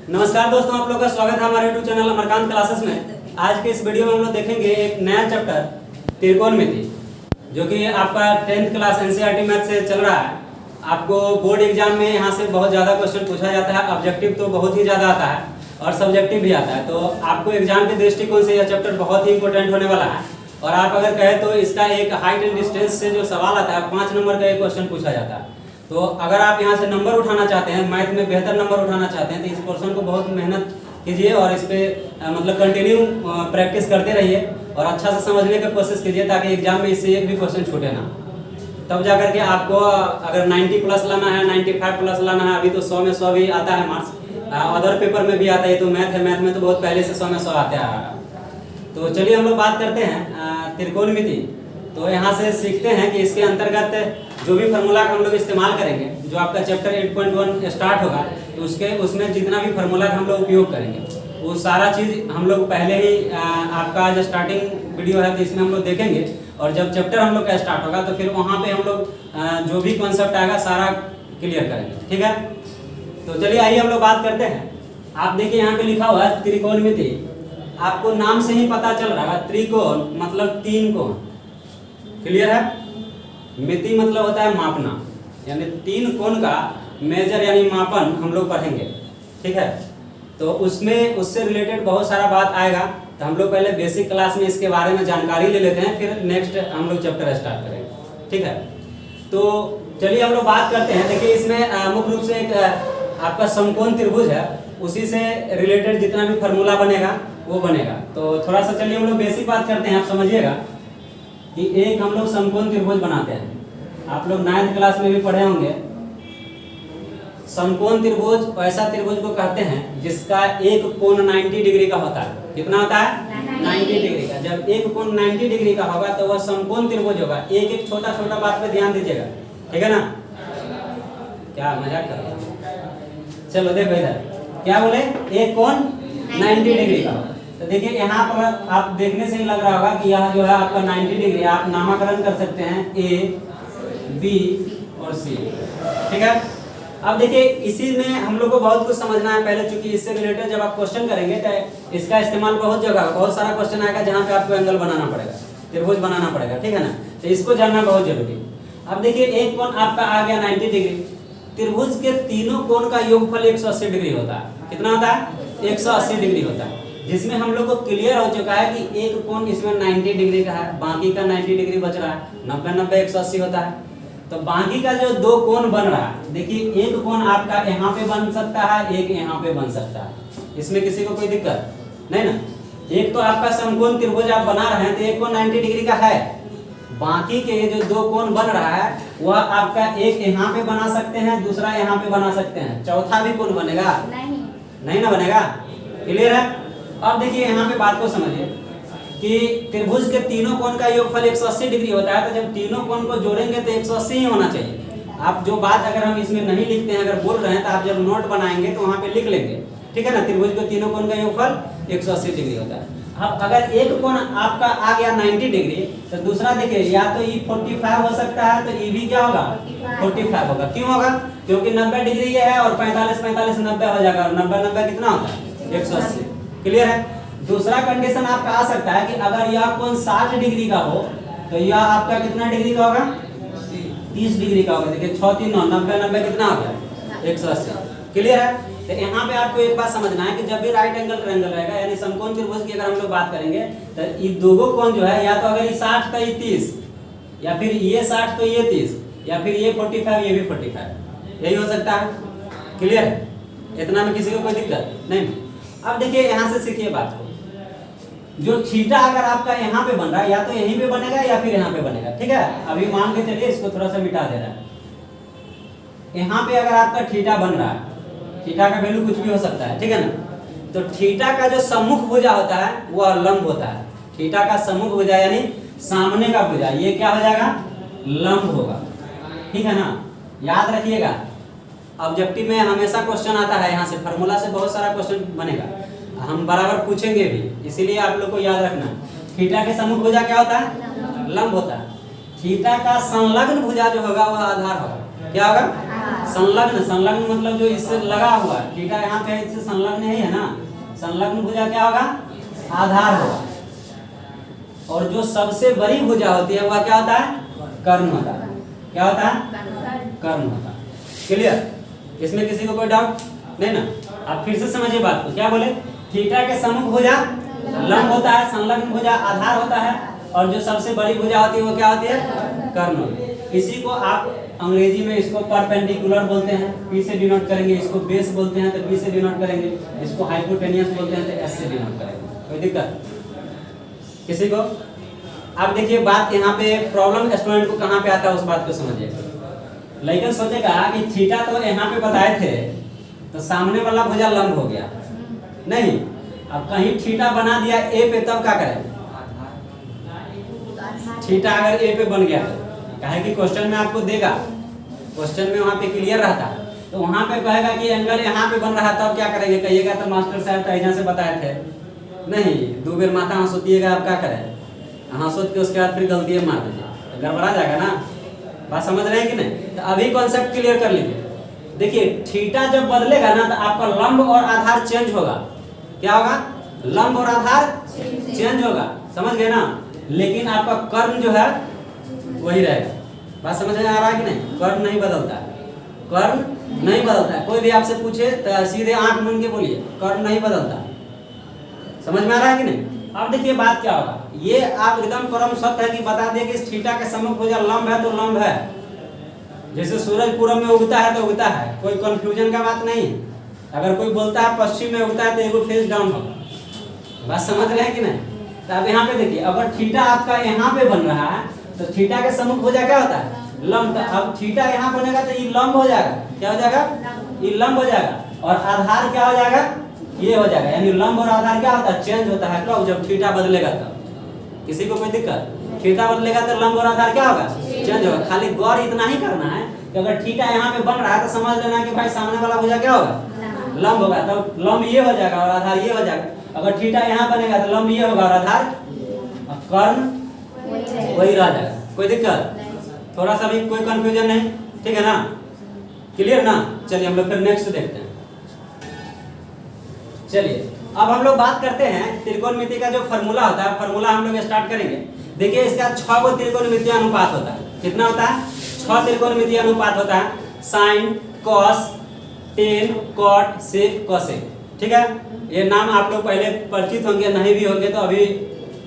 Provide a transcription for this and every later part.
नमस्कार दोस्तों, आप लोगों का स्वागत है हमारे यूट्यूब चैनल अमरकांत क्लासेस में। आज के इस वीडियो में हम लोग देखेंगे एक नया चैप्टर त्रिकोणमिति, जो कि आपका 10th क्लास एनसीईआरटी मैथ से चल रहा है। आपको बोर्ड एग्जाम में यहाँ से बहुत ज़्यादा क्वेश्चन पूछा जाता है। ऑब्जेक्टिव तो बहुत ही ज़्यादा आता है और सब्जेक्टिव भी आता है, तो आपको एग्जाम के दृष्टिकोण से यह चैप्टर बहुत ही इंपॉर्टेंट होने वाला है। और आप अगर कहें तो इसका एक हाइट एंड डिस्टेंस से जो सवाल आता है 5 नंबर का एक क्वेश्चन पूछा जाता है। तो अगर आप यहाँ से नंबर उठाना चाहते हैं, मैथ में बेहतर नंबर उठाना चाहते हैं, तो इस पोर्शन को बहुत मेहनत कीजिए और इस पर मतलब कंटिन्यू प्रैक्टिस करते रहिए और अच्छा से समझने की कोशिश कीजिए, ताकि एग्जाम में इससे एक भी क्वेश्चन छूटे ना। तब जा करके आपको अगर 90 प्लस लाना है, 95 प्लस लाना है, अभी तो 100 में 100 भी आता है मार्क्स, अदर पेपर में भी आता है। तो मैथ है, मैथ में तो बहुत पहले से 100 में 100 आते आ रहा है। तो चलिए हम लोग बात करते हैं त्रिकोणमिति। तो यहाँ से सीखते हैं कि इसके अंतर्गत जो भी फार्मूला का हम लोग इस्तेमाल करेंगे, जो आपका चैप्टर 8.1 स्टार्ट होगा, तो उसमें जितना भी फार्मूला का हम लोग उपयोग करेंगे, वो सारा चीज़ हम लोग पहले ही आपका जो स्टार्टिंग वीडियो है तो इसमें हम लोग देखेंगे। और जब चैप्टर हम लोग का स्टार्ट होगा तो फिर वहाँ पे हम लोग जो भी कॉन्सेप्ट आएगा सारा क्लियर करेंगे, ठीक है। तो चलिए आइए हम लोग बात करते हैं। आप देखिए यहाँ पे लिखा हुआ है त्रिकोणमिति। आपको नाम से ही पता चल रहा है, त्रिकोण मतलब 3 कोण, क्लियर है। मिति मतलब होता है मापना, यानी 3 कोण का मेजर यानी मापन हम लोग पढ़ेंगे, ठीक है। तो उसमें उससे रिलेटेड बहुत सारा बात आएगा, तो हम लोग पहले बेसिक क्लास में इसके बारे में जानकारी ले लेते हैं, फिर नेक्स्ट हम लोग चैप्टर स्टार्ट करेंगे, ठीक है। तो चलिए हम लोग बात करते हैं। देखिए इसमें मुख्य रूप से एक आपका समकोण त्रिभुज है, उसी से रिलेटेड जितना भी फार्मूला बनेगा वो बनेगा। तो थोड़ा सा चलिए हम लोग बेसिक बात करते हैं। आप समझिएगा कि एक हम लोग समकोण त्रिभुज बनाते हैं। आप लोग 9th क्लास में भी पढ़े होंगे। समकोण त्रिभुज ऐसा त्रिभुज को कहते हैं जिसका एक कोण 90 डिग्री का होता है। कितना होता है? 90 डिग्री का। जब एक कोण 90 डिग्री का होगा तो वह समकोण त्रिभुज होगा। एक एक छोटा छोटा बात पे ध्यान दीजिएगा, ठीक है ना। क्या मजाक कर रहे हैं? चलो देखो इधर क्या बोले, एक कोण 90 डिग्री का। तो देखिए यहाँ पर आप देखने से ही लग रहा होगा कि यह जो है आपका 90 डिग्री। आप नामकरण कर सकते हैं A, B और C, ठीक है। अब देखिए इसी में हम लोग को बहुत कुछ समझना है पहले, चूंकि इससे रिलेटेड जब आप क्वेश्चन करेंगे तो इसका इस्तेमाल बहुत जगह, बहुत सारा क्वेश्चन आएगा जहाँ पे आपको एंगल बनाना पड़ेगा, त्रिभुज बनाना पड़ेगा, ठीक है ना। तो इसको जानना बहुत जरूरी है। अब देखिए एक कोण आपका आ गया 90 डिग्री। त्रिभुज के तीनों कोण का योगफल 180 डिग्री होता है। कितना होता है? 180 डिग्री होता है, जिसमें हम लोग को क्लियर हो चुका है कि एक कोण इसमें 90 डिग्री का है, बाकी का 90 डिग्री बच रहा है। 90 90 180 होता है। तो बाकी का जो 2 कोण बन रहा है, देखिए एक कोण आपका यहाँ पे बन सकता है, एक यहाँ पे बन सकता है। इसमें किसी को कोई दिक्कत नहीं ना। एक तो आपका समकोण त्रिभुज आप बना रहे हैं तो एक कोण 90 डिग्री का है। बाकी के जो 2 कोण बन रहा है वह आपका एक यहाँ पे बना सकते हैं, दूसरा यहाँ पे बना सकते हैं। चौथा भी कोण बनेगा? नहीं ना बनेगा। क्लियर है। अब देखिए यहाँ पे बात को समझिए कि त्रिभुज के तीनों कोण का योगफल 180 डिग्री होता है। तो जब तीनों कोण को जोड़ेंगे तो 180 ही होना चाहिए। आप जो बात अगर हम इसमें नहीं लिखते हैं, अगर बोल रहे हैं, तो आप जब नोट बनाएंगे तो वहाँ पे लिख लेंगे, ठीक है ना। त्रिभुज के तीनों कोण का योगफल 180 डिग्री होता है। अब अगर एक कोण आपका आ गया 90 डिग्री, तो दूसरा देखिए या तो ये 45 हो सकता है, तो ये भी क्या होगा? 45 होगा। क्यों होगा? क्योंकि 90 डिग्री ये है और 45 45 90 हो जाएगा, और 90 90 कितना होता है? 180। क्लियर है। दूसरा कंडीशन आपका आ सकता है कि अगर यह कोण 60 डिग्री का हो तो यह आपका कितना डिग्री का होगा? 30 डिग्री का होगा। देखिए 6 3 9 90 90 कितना हो गया? 180। क्लियर है। तो यहाँ पे आपको एक बात समझना है कि जब भी राइट एंगल ट्रायंगल रहेगा, यानी समकोण त्रिभुज की अगर हम लोग बात करेंगे, तो ये दोनों कोण जो है, या तो अगर ये 60 तो ये 30, या फिर ये 60 तो ये 30, या फिर ये 45 ये भी 45, यही हो सकता है। क्लियर है। इतना में किसी को कोई दिक्कत नहीं। अब देखिए यहाँ से सीखिए बात को। जो थीटा अगर आपका यहाँ पे बन रहा है, या तो यहीं पे बनेगा या फिर यहाँ पे बनेगा, ठीक है। अभी मान के चलिए इसको थोड़ा सा मिटा दे रहा है। यहाँ पे अगर आपका थीटा बन रहा है, थीटा का वैल्यू कुछ भी हो सकता है, ठीक है ना। तो थीटा का जो सम्मुख भुजा होता है वह लंब होता है। थीटा का सम्मुख भुजा यानी सामने का भुजा, ये क्या हो जाएगा? लंब होगा, ठीक है ना। याद रखिएगा, ऑब्जेक्टिव में हमेशा क्वेश्चन आता है, यहाँ से फार्मूला से बहुत सारा क्वेश्चन बनेगा, हम बराबर पूछेंगे भी, इसीलिए आप लोग को याद रखना। थीटा के सम्मुख भुजा क्या होता है? लंब होता है। थीटा का संलग्न भुजा जो होगा वह आधार होगा। क्या होगा? संलग्न, संलग्न मतलब जो इससे लगा हुआ है, थीटा यहाँ पे इससे संलग्न ही है ना, संलग्न भुजा क्या होगा, आधार होगा। और जो सबसे बड़ी भुजा होती है वह क्या होता है, कर्ण होता है। क्या होता है, कर्ण होता है। क्लियर, इसमें किसी को कोई डाउट नहीं ना? आप फिर से समझिए बात को, क्या बोले, थीटा के सम्मुख भुजा लंब होता है, संलग्न भुजा आधार होता है, और जो सबसे बड़ी भुजा होती है वो क्या होती है, कर्ण होती है। इसी को आप अंग्रेजी में इसको परपेंडिकुलर बोलते हैं, P से डिनोट करेंगे, इसको बेस बोलते हैं तो B से डिनोट करेंगे, इसको हाइपोटेनियस बोलते हैं तो S से डिनोट करेंगे। कोई दिक्कत किसी को? अब देखिए बात यहाँ पे प्रॉब्लम स्टूडेंट को कहाँ पे आता है उस बात को समझिए। लेकिन सोचेगा कि थीटा तो यहाँ पे बताए थे, तो सामने वाला भुजा लंब हो गया नहीं, अब कहीं थीटा बना दिया A पे, तब क्या करें, थीटा अगर A पे बन गया तो कहे कि क्वेश्चन में आपको देगा, क्वेश्चन में वहाँ पे क्लियर रहता, तो वहाँ पे कहेगा कि एंगल यहाँ पे बन रहा है, तब क्या करेंगे, कहिएगा तो मास्टर साहब तो यहाँ से बताए थे नहीं, 2 बार माथा हंसोतिएगा, आप क्या करें, हंसोत के उसके बाद फिर गलती मार दीजिए, तो गड़बड़ा जाएगा ना। बात समझ रहे हैं कि नहीं? तो अभी कॉन्सेप्ट क्लियर कर लीजिए। देखिए थीटा जब बदलेगा ना तो आपका लंब और आधार चेंज होगा। क्या होगा, लंब और आधार चेंज होगा, समझ गए ना। लेकिन आपका कर्ण जो है वही रहेगा। बात समझ में आ रहा है कि नहीं? कर्ण नहीं बदलता है, कर्ण नहीं बदलता है। कोई भी आपसे पूछे तो सीधे आंख मूंद के बोलिए, कर्ण नहीं बदलता। समझ में आ रहा है कि नहीं? अब देखिए बात क्या होगा, ये आप एकदम परम सत्य है कि बता दें कि इस थीटा के सम्मुख भुजा लंब है तो लंब है, जैसे सूरज पूरब में उगता है तो उगता है, कोई कंफ्यूजन का बात नहीं है। अगर कोई बोलता है पश्चिम में उगता है तो एगो फेस डाउन होगा। बात समझ रहे हैं कि नहीं? तो अब यहाँ पे देखिए, अगर थीटा आपका यहाँ पे बन रहा है तो थीटा के सम्मुख भुजा क्या होता है, लंब। अब थीटा यहाँ बनेगा तो ये लंब हो जाएगा। क्या हो जाएगा, ये लंब हो जाएगा। और आधार क्या हो जाएगा, ये हो जाएगा। यानी लंब और आधार क्या होता है, चेंज होता है। कब, जब थीटा बदलेगा तब। किसी को कोई दिक्कत? थीटा बदलेगा तो लंब और आधार क्या होगा, चेंज होगा। खाली गौर इतना ही करना है कि अगर थीटा यहाँ पे बन रहा है तो समझ लेना कि भाई सामने वाला भुजा क्या होगा, लंब होगा। तब लंब ये हो जाएगा और आधार ये हो जाएगा। अगर थीटा यहाँ बनेगा तो लंब ये होगा और आधार, कर्ण वही रह जाएगा। कोई दिक्कत? थोड़ा सा भी कोई कंफ्यूजन नहीं, ठीक है ना? क्लियर ना? चलिए हम लोग फिर नेक्स्ट देखते हैं। चलिए अब हम लोग बात करते हैं त्रिकोणमिति का जो फॉर्मूला होता है, फॉर्मूला हम लोग स्टार्ट करेंगे। देखिए इसका 6 गो त्रिकोणमितीय अनुपात होता है। कितना होता है? 6 त्रिकोणमितीय अनुपात होता है। साइन, कॉस, टेन, कॉट, सेक, कोसेक। ठीक है, ये नाम आप लोग पहले परिचित होंगे, नहीं भी होंगे तो अभी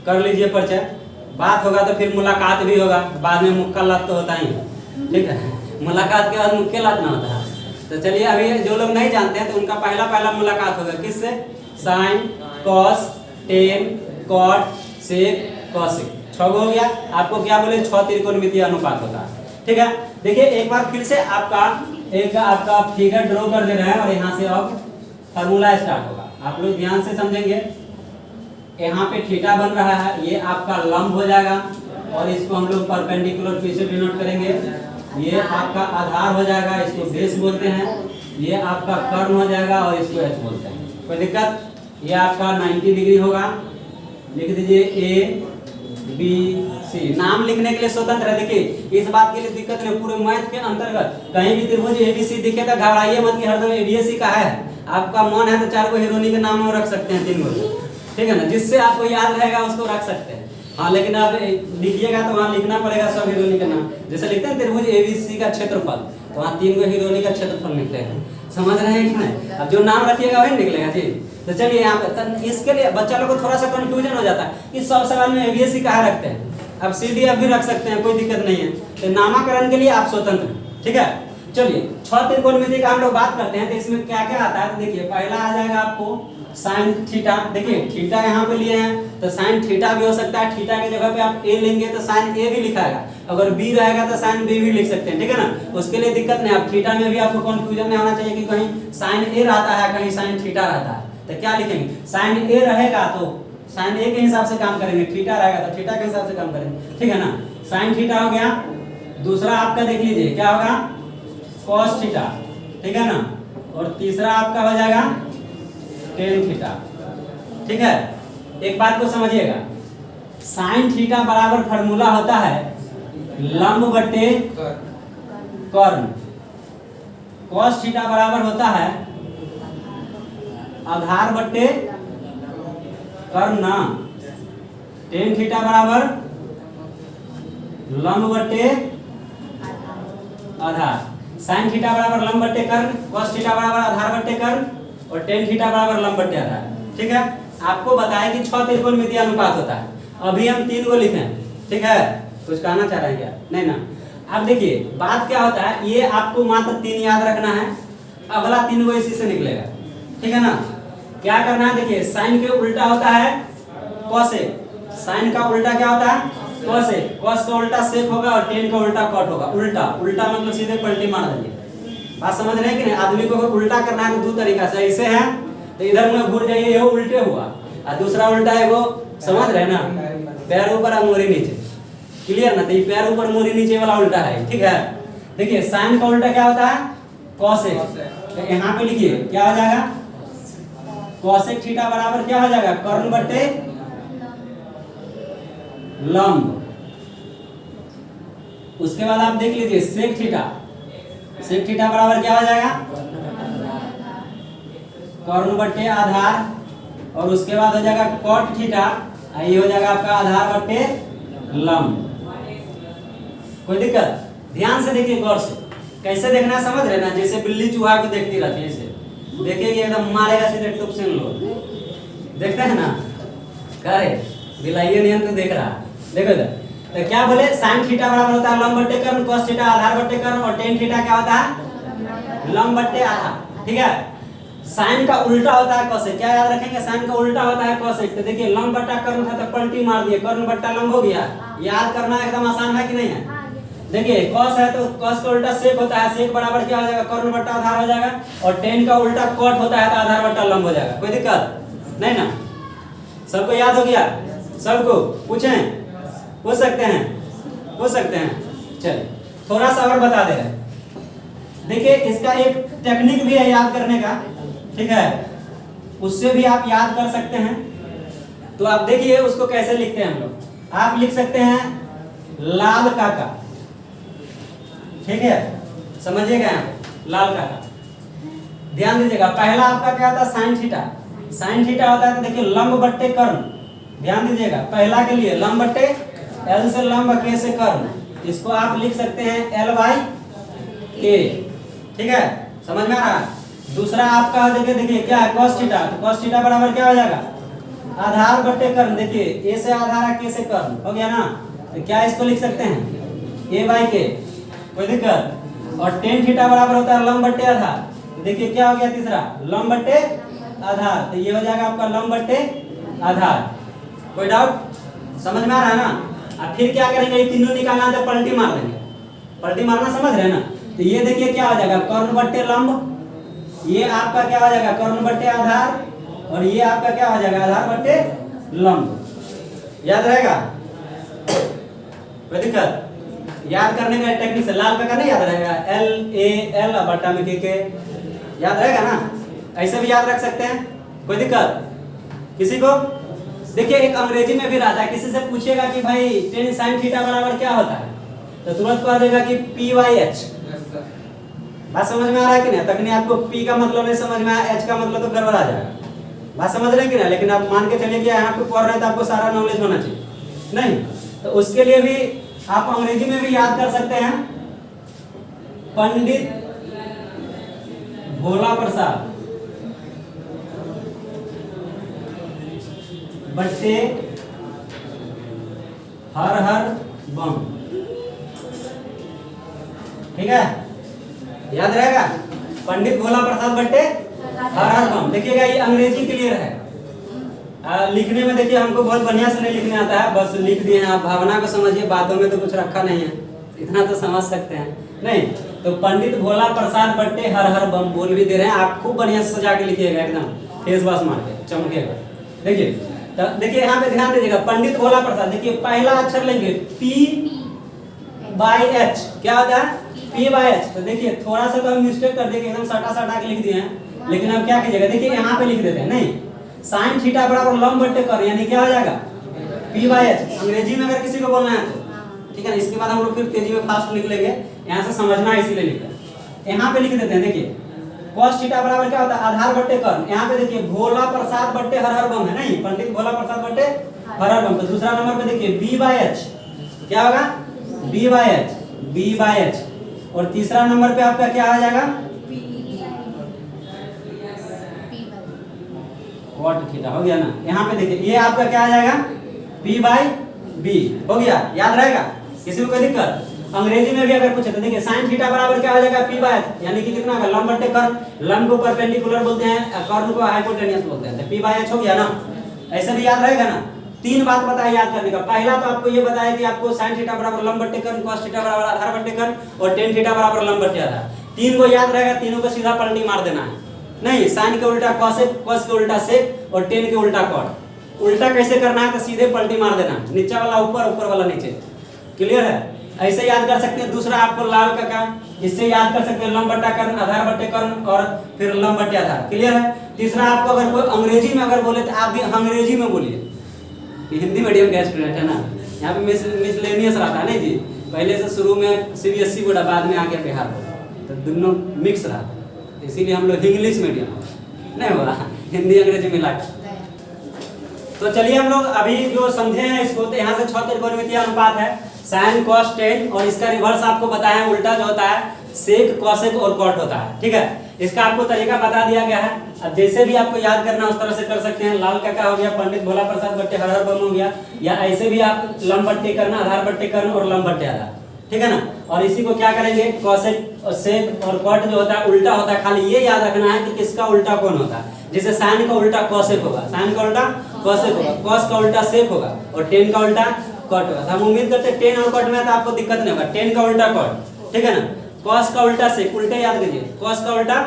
कर लीजिए परिचय। बात होगा तो फिर मुलाकात भी होगा, बाद में मुक्का लात तो होता ही है, ठीक है। मुलाकात के बाद मुक्के लात ना होता है। तो चलिए अभी जो लोग नहीं जानते हैं तो उनका पहला मुलाकात होगा किससे? साइन, कॉस, टेन, कॉट, सेक, कोसेक। 6 हो गया। आपको क्या बोले? 6 त्रिकोणमितीय अनुपात होता है। ठीक है, देखिए एक बार फिर से आपका फिगर ड्रॉ कर दे रहे हैं और यहाँ से अब फार्मूला स्टार्ट होगा। आप लोग ध्यान से समझेंगे। यहाँ पे थीटा बन रहा है, ये आपका लंब हो जाएगा और इसको हम लोग परपेंडिकुलर P से डिनोट करेंगे। ये आपका आधार हो जाएगा, इसको बेस बोलते हैं। ये आपका कर्ण हो जाएगा और इसको H बोलते हैं। कोई दिक्कत? ये आपका 90 डिग्री होगा। लिख दीजिए ABC। नाम लिखने के लिए स्वतंत्र है। देखिए इस बात के लिए दिक्कत नहीं, पूरे मैथ के अंतर्गत कहीं भी त्रिभुज ABC दिखे तो घबराइए मत कि हरदम ABCD का है। आपका मन है तो 4 गो हीरोइनी के नाम रख सकते हैं, 3 गो, ठीक है ना, जिससे आपको याद रहेगा उसको रख सकते हैं। हाँ, लेकिन आप लिखिएगा तो वहाँ लिखना पड़ेगा सब हीरोइनी का नाम। जैसे लिखते हैं त्रिभुज ABC का क्षेत्रफल, तो वहाँ 3 गो हीरोइनी का क्षेत्रफल निकलेगा। समझ रहे हैं कि नहीं? अब जो नाम रखिएगा वही निकलेगा जी। तो चलिए यहाँ पे इसके लिए बच्चा लोग को थोड़ा सा कंफ्यूजन हो जाता है कि सब सवाल में ABCD कहाँ रखते हैं। अब CDF भी रख सकते हैं, कोई दिक्कत नहीं है। तो नामाकरण के लिए आप स्वतंत्र हैं, ठीक है। चलिए 6 त्रिकोणमिति का हम लोग बात करते हैं तो इसमें क्या क्या आता है। तो देखिए पहला आ जाएगा आपको साइन थीटा। देखिए थीटा यहाँ पे लिए हैं तो साइन थीटा भी हो सकता है। थीटा की जगह पे आप A लेंगे तो साइन A भी लिखाएगा। अगर B रहेगा तो साइन B भी लिख सकते हैं, ठीक है ना। उसके लिए दिक्कत नहीं। अब थीटा में भी आपको कंफ्यूजन नहीं होना चाहिए कि कहीं साइन A रहता है कहीं साइन थीटा रहता है। तो क्या लिखेंगे? साइन A रहेगा तो साइन A के हिसाब से काम करेंगे, थीटा रहेगा तो थीटा के हिसाब से काम करेंगे, ठीक है ना। साइन थीटा हो गया। दूसरा आपका देख लीजिए क्या होगा, कॉस थीटा, ठीक है ना। और तीसरा आपका हो जाएगा टेन थीटा, ठीक है। एक बात को समझिएगा, साइन थीटा बराबर फार्मूला होता है लंब बटे कर्ण। cos थीटा बराबर होता है आधार बट्टे कर्ण, tan थीटा बराबर लंब बट्टे आधार, sin थीटा बराबर लंब बट्टे कर्ण, cos थीटा बराबर आधार बट्टे कर्ण और tan थीटा बराबर लंब बट्टे आधार। ठीक है, आपको बताया कि 6 त्रिकोणमितीय अनुपात होता है। अभी हम 3 को लिखे हैं। ठीक है, कुछ कहना चाह रहे हैं क्या? नहीं ना। अब देखिए बात क्या होता है, ये आपको मात्र 3 याद रखना है, अगला 3 को इसी से निकलेगा। ठीक है ना। क्या करना है, देखिए साइन के उल्टा होता है कोसेक, साइन का उल्टा क्या होता है कोसेक, कोस का उल्टा सेक होगा और टेन का उल्टा कॉट होगा। उल्टा उल्टा मतलब सीधे पलटी मार देंगे। बात समझ रहे हैं कि नहीं? आदमी को उल्टा करना है तो 2 तरीका से, ऐसे है तो इधर में घूर जाइए, ये उल्टे हुआ, और दूसरा उल्टा है वो, समझ रहे ना, पैर ऊपर और मोरी नीचे। क्लियर ना? तो ये पैर ऊपर मोरी नीचे वाला उल्टा है। ठीक है, देखिए साइन का उल्टा क्या होता है कोसेक, तो यहाँ पे लिखिए क्या हो जाएगा, कोसेक थीटा बराबर क्या हो जाएगा कर्ण बट्टे लंब। उसके बाद आप देख लीजिए सेक थीटा, सेक थीटा बराबर क्या हो जाएगा कर्ण बट्टे आधार, और उसके बाद हो जाएगा कॉट थीटा, ये हो जाएगा आपका आधार बट्टे लंब। कोई दिक्कत? ध्यान से देखिए गौर से, कैसे देखना है समझ रहे ना, जैसे बिल्ली चूहा को देखती रहती है, ऐसे देखेगी एकदम मारेगा सीधे टुप से लोग, देखते हैं ना, करे बिलाइए नहीं तो देख रहा। देखो इधर तो क्या बोले, साइन थीटा बराबर होता है लंब बट्टे कर्ण, cos थीटा आधार बट्टे कर्ण और tan थीटा क्या होता है लंब बट्टे आधार। ठीक है, साइन का उल्टा होता है कोसेक, क्या याद रखेंगे, साइन का उल्टा होता है कोसेक। तो देखिए लंब बट्टा कर्ण था तो पलटी मार दिए, कर्ण बट्टा लंब हो गया। याद करना एकदम आसान है कि नहीं है? देखिए cos है तो cos का उल्टा सेक होता है, सेक बराबर क्या हो जाएगा कर्ण बट्टा आधार हो जाएगा, और tan का उल्टा cot होता है तो आधार बट्टा लंब हो जाएगा। कोई दिक्कत नहीं ना? सबको याद हो गया? सबको पूछें? पूछ सकते हैं, पूछ सकते हैं। चलिए थोड़ा सा और बता दे रहे हैं। देखिए इसका एक टेक्निक भी है याद करने का। ठीक है, उससे भी आप याद कर सकते हैं। तो आप देखिए उसको कैसे लिखते हैं हम लोग। आप लिख सकते हैं लाल काका। ठीक है, समझिएगा लाल काका, ध्यान दीजिएगा। पहला आपका क्या होता है साइन थीटा, साइन थीटा होता है तो देखिए लंब बट्टे कर्ण, ध्यान दीजिएगा पहला के लिए लंब बट्टे एल से लंब के से कर्ण, इसको आप लिख सकते हैं एल बाई के। ठीक है, समझ में आ रहा है? दूसरा आपका देखिए क्या है cos थीटा, तो cos थीटा बराबर क्या हो जाएगा आधार बट्टे कर्ण, देखिए ए से आधार है के से कर्ण, हो गया ना। तो क्या इसको लिख सकते हैं ए बाई के, कोई दिक्कत? और tan थीटा बराबर होता है लंब बट्टे आधार, तो देखिए क्या हो गया तीसरा लंब बट्टे आधार, तो ये हो जाएगा आपका लंब बट्टे आधार। कोई डाउट? समझ में आ रहा है ना? अब फिर क्या करेंगे, ये तीनों निकालना तो पलटी मार देंगे, पलटी मारना समझ रहे हैं ना? तो ये देखिए क्या हो जाएगा कर्ण बट्टे लंब, ये आपका क्या हो जाएगा कर्ण बट्टे आधार, और ये आपका क्या हो जाएगा आधार बट्टे लंब। याद रहेगा? कोई दिक्कत? याद करने का टेक्निक से लाल का नहीं याद रहेगा, एल ए एल बट्टा में के याद रहेगा ना? ऐसे भी याद रख सकते हैं, कोई दिक्कत किसी को? देखिए एक अंग्रेजी में भी रहता है, किसी से पूछेगा कि भाई tan sin थीटा बराबर क्या होता है, तो तुरंत कह देगा कि p/h। बात समझ में आ रहा है कि नहीं? तकनी आपको p का मतलब नहीं समझ में आया, h का मतलब तो गड़बड़ा जाएगा। बात समझ रहे हैं कि नहीं? लेकिन आप मान के चलिए कि यहाँ पे पढ़ रहे हैं तो आपको सारा नॉलेज होना चाहिए नहीं, तो उसके लिए भी आप अंग्रेजी में भी याद कर सकते हैं। पंडित भोला प्रसाद बट्टे हर हर बम। ठीक है, याद रहेगा पंडित भोला प्रसाद बट्टे हर हर बम। देखिएगा ये अंग्रेजी क्लियर है। लिखने में देखिए हमको बहुत बढ़िया से नहीं लिखने आता है, बस लिख दिए हैं। आप भावना को समझिए, बातों में तो कुछ रखा नहीं है, इतना तो समझ सकते हैं नहीं? तो पंडित भोला प्रसाद बट्टे हर हर बम बोल भी दे रहे हैं। आप खूब बढ़िया से सजा के लिखिएगा, एकदम फेस वॉश मार के चमकेगा। देखिए तो देखिए यहाँ पे ध्यान दीजिएगा पंडित भोला प्रसाद, देखिए पहला अक्षर लेंगे p/h, क्या होता है p/h। तो देखिए थोड़ा सा तो हम मिस्टेक कर देंगे, एकदम सटा सटा के लिख दिए हैं, लेकिन अब क्या कीजिएगा, देखिए यहाँ पे लिख देते हैं नहीं, साइन थीटा बराबर लंब बट्टे कर्ण, यानी क्या हो जाएगा p/h। अंग्रेजी में अगर किसी को बोलना है तो ठीक है ना। इसके बाद हम लोग फिर तेजी में फास्ट लिख लेंगे, यहाँ से समझना है इसीलिए लिखा। यहाँ पे लिख देते हैं, देखिए cos थीटा बराबर क्या होता है, आधार बट्टे कर्ण। यहाँ पे देखिए भोला प्रसाद बट्टे हर हर बम है नहीं, पंडित भोला प्रसाद बट्टे हर हर बम। तो दूसरा नंबर पे देखिए b/h क्या होगा, b/h। और तीसरा नंबर पे आपका क्या आ जाएगा, cot थीटा हो गया ना। यहाँ पे देखिए ये आपका क्या आ जाएगा, p/b हो गया, याद रहेगा, किसी को कोई दिक्कत। अंग्रेजी में भी अगर पूछे तो देखिए sin थीटा बराबर क्या हो जाएगा, p/h, यानी कि कितना होगा, लंब बट्टे कर्ण। लंब को परपेंडिकुलर बोलते हैं, कर्ण को हाइपोटेन्यूस बोलते हैं। तो p/h हो गया ना, ऐसे भी याद रहेगा ना। तीन बात बताया याद करने का। पहला तो आपको ये बताया कि आपको sin थीटा बराबर लंब बट्टे कर्ण, cos थीटा बराबर आधार बट्टे कर्ण और tan थीटा बराबर लंब बट्टे आधार। तीन को याद रहेगा, तीनों को सीधा पलटी मार देना है। नहीं, sin के उल्टा cos, cos के उल्टा sec और tan के उल्टा cot। उल्टा कैसे करना है, तो सीधे पलटी मार देना, नीचे वाला ऊपर, ऊपर वाला नीचे। क्लियर है, ऐसे याद कर सकते हैं। दूसरा आपको लाल का काम, इससे याद कर सकते हैं लंब बट्टा कर्ण, आधार बट्टे कर्ण और फिर लंब बट्टे आधार। क्लियर है। तीसरा आपको अगर कोई अंग्रेजी में अगर बोले तो आप भी अंग्रेजी में बोलिए, हिंदी मीडियम का स्टूडेंट है ना, यहाँ पे मिसलेनियस रहा था नहीं जी, पहले से शुरू में CBSE बोर्ड, बाद में आ गया बिहार बोर्ड, तो दोनों मिक्स रहा था, इसीलिए हम लोग इंग्लिश मीडियम नहीं हुआ, हिंदी अंग्रेजी मिला के। तो चलिए हम लोग अभी जो समझे हैं इसको, तो यहाँ से 6 त्रिकोणमितीय अनुपात है sin cos tan, और इसका रिवर्स आपको बताया उल्टा जो होता है sec cosec और cot होता है। ठीक है, इसका आपको तरीका बता दिया गया है। अब जैसे भी आपको याद करना उस तरह से कर सकते हैं। लाल का क्या हो गया, पंडित भोला प्रसाद बट्टे हर हर बम हो गया, या ऐसे भी आप लंब बट्टे कर्ण, आधार बट्टे कर्ण और लंब बट्टे आधार। ठीक है ना। और इसी को क्या करेंगे, cosec और sec और cot जो होता है उल्टा होता है, खाली ये याद रखना है कि किसका उल्टा कौन होता है। जैसे sin का उल्टा cosec होगा, sin का उल्टा cosec होगा, cos का उल्टा sec होगा और tan का उल्टा cot होगा। हम उम्मीद करते हैं tan और cot में तो आपको दिक्कत नहीं होगा। tan का उल्टा cot, ठीक है ना। cos का उल्टा sec, उल्टे याद कीजिए, cos का उल्टा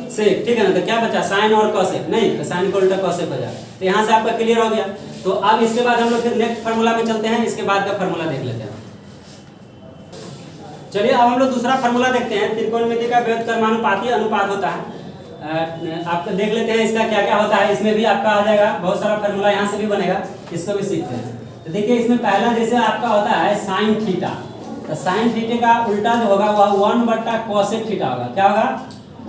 sec, ठीक है ना। तो क्या बचा, sin और cosec, नहीं तो sin का उल्टा cosec हो जाएगा। तो यहाँ से आपका क्लियर हो गया। तो अब इसके बाद हम लोग फिर नेक्स्ट फार्मूला में चलते हैं, इसके बाद का फार्मूला देख लेते हैं। चलिए अब हम लोग दूसरा फार्मूला देखते हैं। त्रिकोणमिति का व्युत्क्रमानुपाती अनुपात होता है, आपको देख लेते हैं इसका क्या क्या होता है। इसमें भी आपका आ जाएगा, बहुत सारा फार्मूला यहाँ से भी बनेगा, इसको भी सीखते हैं। तो देखिए इसमें पहला जैसे आपका होता है sin थीटा, तो sin थीटा का उल्टा जो होगा वह 1/cosec थीटा होगा। क्या होगा,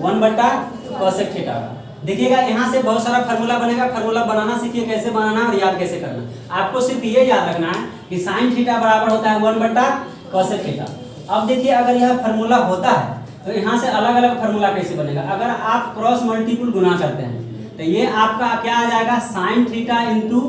1/cosec थीटा होगा। देखिएगा यहाँ से बहुत सारा फार्मूला बनेगा, फार्मूला बनाना सीखिए कैसे बनाना और याद कैसे करना। आपको सिर्फ ये याद रखना है कि sin थीटा बराबर होता है 1/cosec थीटा। अब देखिए अगर यह फार्मूला होता है तो यहाँ से अलग अलग फार्मूला कैसे बनेगा। अगर आप क्रॉस मल्टीपल गुना करते हैं तो ये आपका क्या आ जाएगा, sin theta into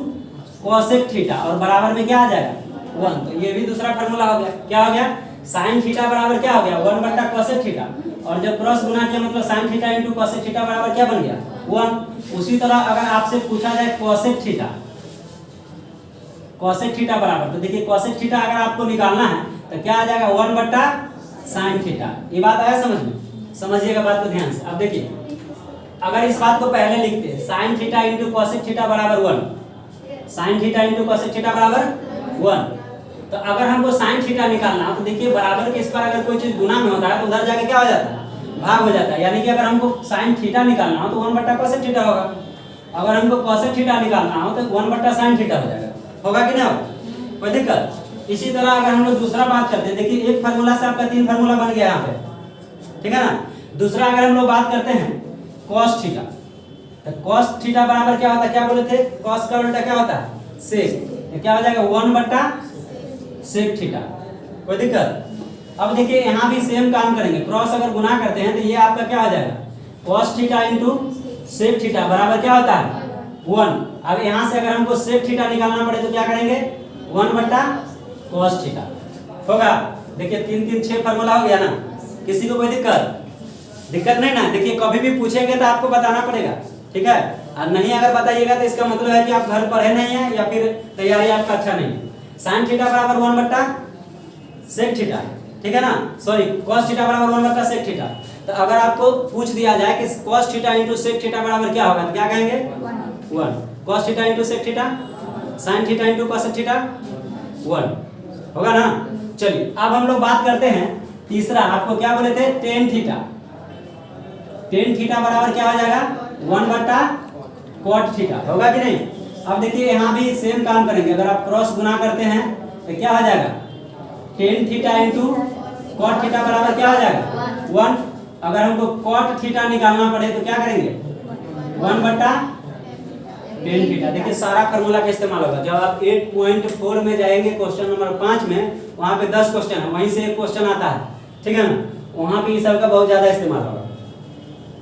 cosec theta और बराबर में क्या आ जाएगा 1। तो ये भी दूसरा फार्मूला हो गया। क्या हो गया, sin थीटा बराबर क्या हो गया 1/cosec थीटा, और जब क्रॉस गुना किया मतलब sin theta into cosec theta बराबर क्या बन गया 1। उसी तरह अगर आपसे पूछा जाए cosec थीटा बराबर, तो देखिए cosec थीटा अगर आपको निकालना है तो क्या आ जाएगा 1/sin थीटा। ये बात आया समझ में, समझिएगा बात को ध्यान से। अब देखिए अगर इस बात को पहले लिखते sin theta into cosec theta बराबर 1, sin theta into cosec theta बराबर 1, तो अगर हमको sin थीटा निकालना हो तो देखिए बराबर के इस पर अगर कोई चीज गुना में होता है तो उधर जाके क्या हो जाता है, भाग हो जाता है। यानी कि अगर हमको sin थीटा निकालना हो तो 1/cosec थीटा होगा, अगर हमको cosec थीटा निकालना हो तो 1/sin थीटा हो जाएगा। होगा कि नहीं होगा, कोई दिक्कत। इसी तरह अगर हम लोग दूसरा बात करते हैं, देखिए एक फार्मूला से आपका 3 फार्मूला बन गया यहाँ पे, ठीक है ना। दूसरा अगर हम लोग बात करते हैं cos थीटा, तो cos थीटा बराबर क्या होता है, क्या बोले थे, cos का उल्टा क्या होता है sec, तो क्या हो जाएगा 1/sec थीटा। कोई दिक्कत। अब देखिए यहाँ भी सेम काम करेंगे, क्रॉस अगर गुना करते हैं तो ये आपका क्या हो जाएगा cos theta into sec theta बराबर क्या होता है 1। अब यहाँ से अगर हमको sec थीटा निकालना पड़े तो क्या करेंगे 1/cos थीटा होगा। देखिए 6 फार्मूला हो गया ना, किसी को कोई दिक्कत नहीं ना। देखिए कभी भी पूछेंगे तो आपको बताना पड़ेगा, ठीक है। और नहीं अगर बताइएगा तो इसका मतलब है कि आप घर पढ़े नहीं है या फिर तैयारी आपका अच्छा नहीं है। sin थीटा बराबर 1/sec थीटा, ठीक है ना, सॉरी cos थीटा बराबर 1/sec थीटा। तो अगर आपको पूछ दिया जाए कि cos theta into sec theta बराबर क्या होगा तो क्या कहेंगे 1। cos theta into sec theta, sin theta into cosec theta 1 होगा ना। चलिए अब हम लोग बात करते हैं तीसरा, आपको क्या बोले थे tan थीटा। tan थीटा बराबर क्या हो जाएगा 1/cot थीटा, होगा कि नहीं। अब देखिए यहाँ भी सेम काम करेंगे, अगर आप क्रॉस गुना करते हैं तो क्या हो जाएगा tan theta into cot theta बराबर क्या हो जाएगा 1। अगर हमको cot थीटा निकालना पड़े तो क्या करेंगे 1/10 थीटा। देखिए सारा फार्मूला का इस्तेमाल होगा। जब आप 8.4 में जाएंगे क्वेश्चन नंबर 5 में, वहां पे 10 क्वेश्चन है, वहीं से एक क्वेश्चन आता है, ठीक है ना, वहां पे इस सब का बहुत ज्यादा इस्तेमाल होगा।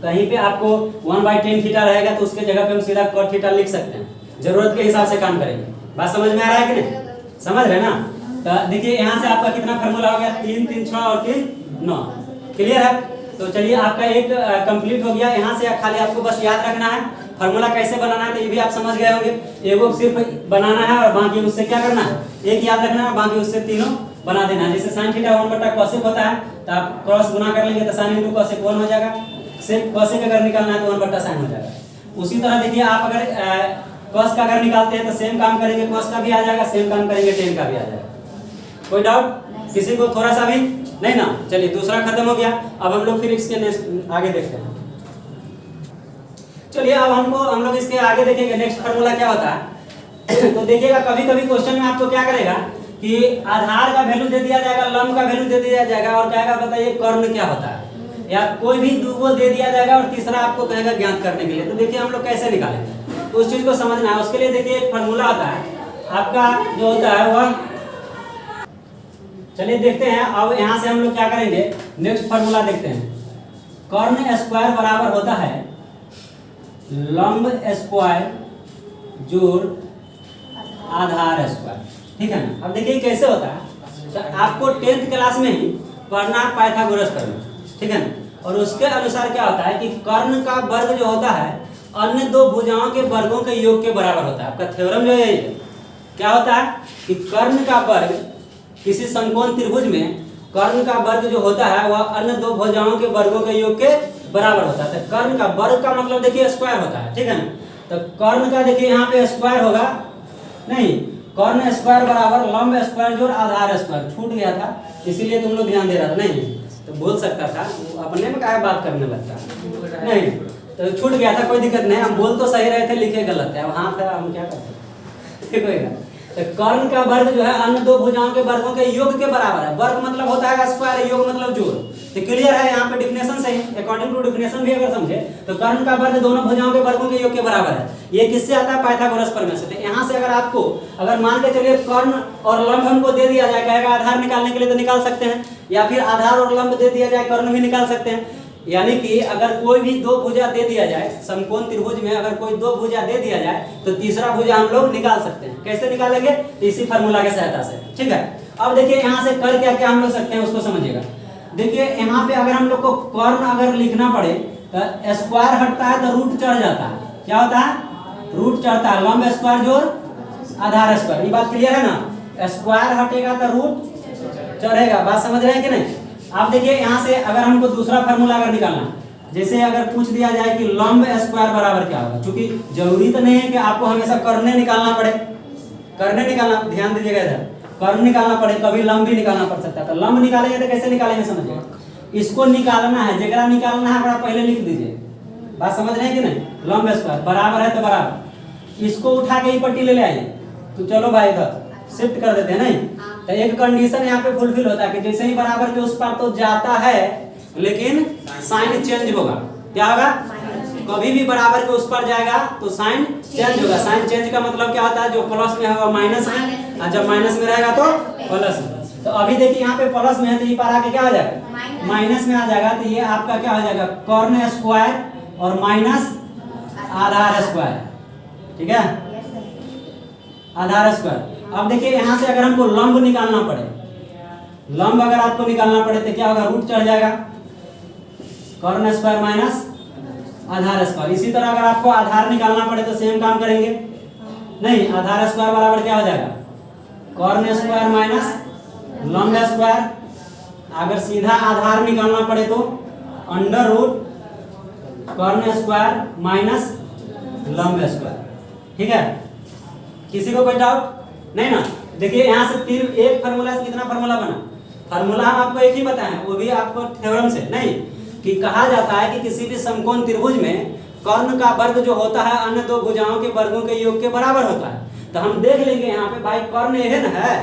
कहीं पे आपको 1/10 थीटा रहेगा तो उसके जगह पे हम सीधा cot थीटा लिख सकते हैं, जरूरत के हिसाब से काम करेंगे। बात समझ में आ रहा है कि नहीं? समझ रहे ना? तो देखिए यहाँ से आपका कितना फार्मूला हो गया, 3 3 6 और 3 9। क्लियर है? तो चलिए आपका एक कंप्लीट हो गया। यहाँ से खाली आपको बस याद रखना है फार्मूला कैसे बनाना है, तो ये भी आप समझ गए होंगे। एगो सिर्फ बनाना है और बाकी उससे क्या करना है, एक याद रखना है, बाकी उससे तीनों बना देना है। जैसे sin थीटा 1/cosec होता है तो आप क्रॉस गुना कर लेंगे तो sin × cosec 1 हो जाएगा। सिर्फ cosec अगर निकालना है तो 1/sin हो जाएगा। उसी तरह देखिए आप अगर cos का अगर निकालते हैं तो सेम काम करेंगे, cos का भी आ जाएगा, सेम काम करेंगे tan का भी आ जाएगा। कोई डाउट किसी को थोड़ा सा भी नहीं ना? चलिए दूसरा खत्म हो गया। अब हम लोग फिर इसके आगे देखते हैं। चलिए अब हम लोग इसके आगे देखेंगे नेक्स्ट फार्मूला क्या होता है। तो देखिएगा कभी कभी क्वेश्चन में आपको क्या करेगा कि आधार का वैल्यू दे दिया जाएगा, लंब का वैल्यू दे दिया जाएगा और कहेगा बताइए कर्ण क्या होता है, या कोई भी दो दे दिया जाएगा और तीसरा आपको कहेगा ज्ञात करने के लिए। तो देखिए हम लोग कैसे निकालेंगे, तो उस चीज को समझना है। उसके लिए देखिए एक फार्मूला होता है आपका जो होता है वह, चलिए देखते हैं। अब यहाँ से हम लोग क्या करेंगे, नेक्स्ट फार्मूला देखते हैं। कर्ण स्क्वायर बराबर होता है लंब स्क्वायर जोड़ आधार स्क्वायर, ठीक है ना? अब देखिए कैसे होता है। तो आपको 10th क्लास में ही पढ़ना है पाइथागोरस प्रमेय, ठीक है ना? और उसके अनुसार क्या होता है कि कर्ण का वर्ग जो होता है अन्य दो भुजाओं के वर्गों के योग के बराबर होता है। आपका थ्योरम जो है क्या होता है कि कर्ण का वर्ग किसी समकोण त्रिभुज में कर्ण का वर्ग जो होता है वह अन्य दो भुजाओं के वर्गों के योग के बराबर होता है। तो कर्ण का वर्ग का मतलब देखिए स्क्वायर होता है, ठीक है ना? तो कर्ण का देखिए यहाँ पे स्क्वायर होगा नहीं, कर्ण स्क्वायर बराबर लंब स्क्वायर जोड़ आधार स्क्वायर। छूट गया था इसीलिए तुम लोग ध्यान दे रहा था, नहीं तो बोल सकता था, वो अपने में काहे बात करने लगता नहीं, तो छूट गया था, कोई दिक्कत नहीं। हम बोल तो सही रहे थे, लिखे गलत है, अब हाँ था हम क्या करते हैं। तो कर्ण का वर्ग जो है अन्य दो भुजाओं के वर्गों के योग के बराबर है। वर्ग मतलब होता है स्क्वायर, योग मतलब जोड़। तो क्लियर है यहाँ पे डेफिनेशन से, अकॉर्डिंग टू डेफिनेशन भी अगर समझे तो कर्ण का वर्ग दोनों भुजाओं के वर्गों के योग के बराबर है। ये किससे आता है, पाइथागोरस प्रमेय से। तो यहाँ से अगर आपको अगर मान के चलिए कर्ण और लंब हमको दे दिया जाए, कहेगा आधार निकालने के लिए तो निकाल सकते हैं, या फिर आधार और लंब दे दिया जाए कर्ण भी निकाल सकते हैं। यानी कि अगर कोई भी दो भुजा दे दिया जाए समकोण त्रिभुज में, अगर कोई दो भुजा दे दिया जाए तो तीसरा भुजा हम लोग निकाल सकते हैं। कैसे निकालेंगे, इसी फार्मूला की सहायता से, ठीक है? अब देखिए यहाँ से कर क्या क्या हम लोग सकते हैं उसको समझिएगा। देखिए यहाँ पे अगर हम लोग को कर्ण अगर लिखना पड़े तो स्क्वायर हटता है तो रूट चढ़ जाता है। क्या होता है, रूट चढ़ता है। लंब स्क्वायर जोड़ आधार स्क्वायर, ये बात क्लियर है ना? स्क्वायर हटेगा तो रूट चढ़ेगा। बात समझ रहे हैं कि नहीं? आप देखिए यहाँ से अगर हमको दूसरा फार्मूला अगर निकालना, जैसे अगर पूछ दिया जाए कि लंब स्क्वायर बराबर क्या होगा, क्योंकि जरूरी तो नहीं है कि आपको हमेशा कर्णे निकालना पड़े, कर्णे निकालना, ध्यान दीजिएगा इधर, कर्ण निकालना पड़े, कभी लंब भी निकालना पड़ सकता है। तो लंब निकालेंगे तो कैसे निकालेंगे समझिए, इसको निकालना है, जगह निकालना है बड़ा पहले लिख दीजिए। बात समझ रहे हैं कि नहीं? लंब स्क्वायर बराबर है तो बराबर, इसको उठा के ही पट्टी ले आइए। तो चलो भाई इधर शिफ्ट कर देते हैं, नहीं तो एक कंडीशन यहाँ पे फुलफिल होता है कि जैसे ही बराबर के उस पर तो जाता है लेकिन साइन चेंज होगा। क्या होगा, कभी भी बराबर के उस पर जाएगा तो साइन चेंज होगा। साइन चेंज का मतलब क्या होता है, जो प्लस में होगा माइनस में, और जब माइनस में रहेगा तो प्लस में। तो अभी देखिए यहाँ पे प्लस में है तो ये पर आके क्या हो जाएगा, माइनस में आ जाएगा। तो ये आपका क्या हो जाएगा, कर्ण स्क्वायर और माइनस आधार स्क्वायर, ठीक है, आधार स्क्वायर। अब देखिए यहाँ से अगर हमको लंब निकालना पड़े, लंब अगर आपको निकालना पड़े तो क्या होगा, रूट चढ़ जाएगा, कर्ण स्क्वायर माइनस आधार स्क्वायर। इसी तरह अगर आपको आधार निकालना पड़े तो सेम काम करेंगे, नहीं आधार स्क्वायर बराबर क्या हो जाएगा, कर्ण स्क्वायर माइनस लंब स्क्वायर। अगर सीधा आधार निकालना पड़े तो अंडर रूट कर्ण स्क्वायर माइनस लंब स्क्वायर, ठीक है? किसी को कोई डाउट नहीं ना? देखिए यहाँ से तीन, एक फार्मूला से कितना फार्मूला बना, फार्मूला हम आपको एक ही बताए, वो भी आपको थ्योरम से, नहीं कि कहा जाता है कि किसी भी समकोण त्रिभुज में कर्ण का वर्ग जो होता है अन्य दो भुजाओं के वर्गों के योग के बराबर होता है। तो हम देख लेंगे यहाँ पे भाई कर्ण एहन है